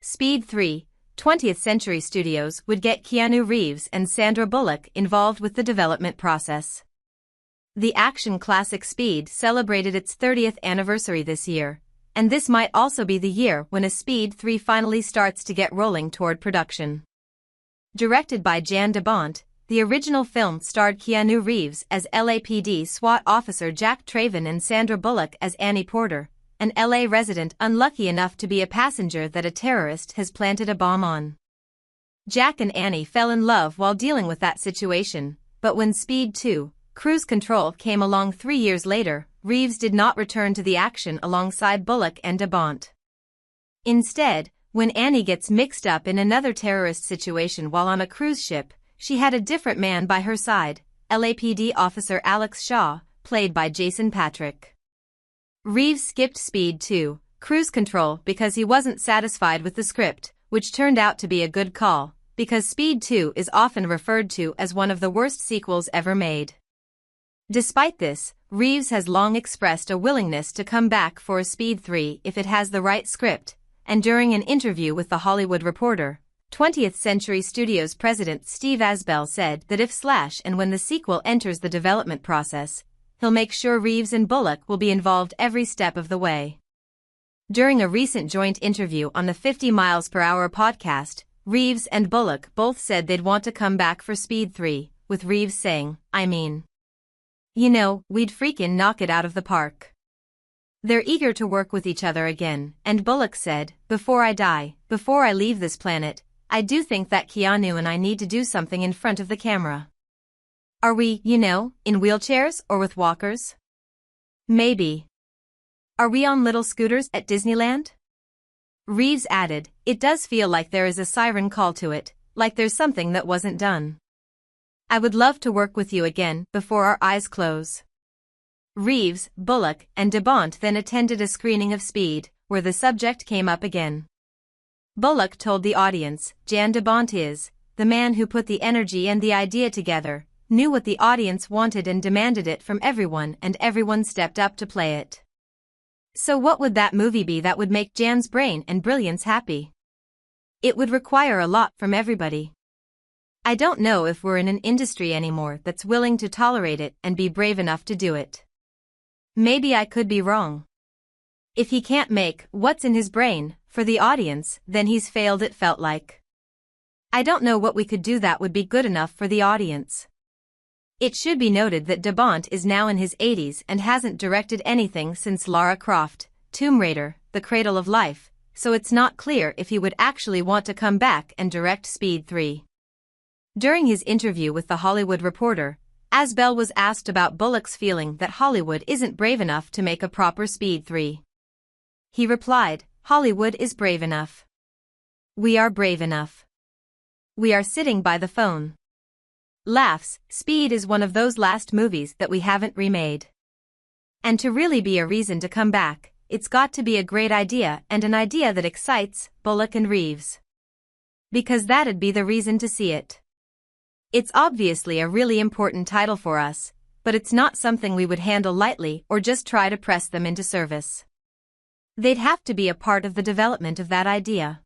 Speed 3, 20th Century Studios would get Keanu Reeves and Sandra Bullock involved with the development process. The action classic Speed celebrated its 30th anniversary this year, and this might also be the year when a Speed 3 finally starts to get rolling toward production. Directed by Jan de Bont, the original film starred Keanu Reeves as LAPD SWAT officer Jack Traven and Sandra Bullock as Annie Porter, an LA resident unlucky enough to be a passenger that a terrorist has planted a bomb on. Jack and Annie fell in love while dealing with that situation, but when Speed 2, Cruise Control came along 3 years later, Reeves did not return to the action alongside Bullock and de Bont. Instead, when Annie gets mixed up in another terrorist situation while on a cruise ship, she had a different man by her side, LAPD officer Alex Shaw, played by Jason Patric. Reeves skipped Speed 2, Cruise Control because he wasn't satisfied with the script, which turned out to be a good call, because Speed 2 is often referred to as one of the worst sequels ever made. Despite this, Reeves has long expressed a willingness to come back for a Speed 3 if it has the right script, and during an interview with The Hollywood Reporter, 20th Century Studios president Steve Asbell said that if and when the sequel enters the development process, he'll make sure Reeves and Bullock will be involved every step of the way. During a recent joint interview on the 50 Miles Per Hour podcast, Reeves and Bullock both said they'd want to come back for Speed 3, with Reeves saying, "You know, we'd freaking knock it out of the park." They're eager to work with each other again, and Bullock said, "Before I die, before I leave this planet, I do think that Keanu and I need to do something in front of the camera. Are we, in wheelchairs or with walkers? Maybe. Are we on little scooters at Disneyland?" Reeves added, "It does feel like there is a siren call to it, like there's something that wasn't done. I would love to work with you again before our eyes close." Reeves, Bullock, and de Bont then attended a screening of Speed, where the subject came up again. Bullock told the audience, "Jan de Bont is the man who put the energy and the idea together, knew what the audience wanted and demanded it from everyone, and everyone stepped up to play it. So what would that movie be that would make Jan's brain and brilliance happy? It would require a lot from everybody. I don't know if we're in an industry anymore that's willing to tolerate it and be brave enough to do it. Maybe I could be wrong. If he can't make what's in his brain for the audience, then he's failed, it felt like. I don't know what we could do that would be good enough for the audience." It should be noted that de Bont is now in his 80s and hasn't directed anything since Lara Croft, Tomb Raider, The Cradle of Life, so it's not clear if he would actually want to come back and direct Speed 3. During his interview with The Hollywood Reporter, Asbell was asked about Bullock's feeling that Hollywood isn't brave enough to make a proper Speed 3. He replied, "Hollywood is brave enough. We are brave enough. We are sitting by the phone." Laughs. Speed is one of those last movies that we haven't remade. And to really be a reason to come back, it's got to be a great idea and an idea that excites Bullock and Reeves. Because that'd be the reason to see it. It's obviously a really important title for us, but it's not something we would handle lightly or just try to press them into service. They'd have to be a part of the development of that idea.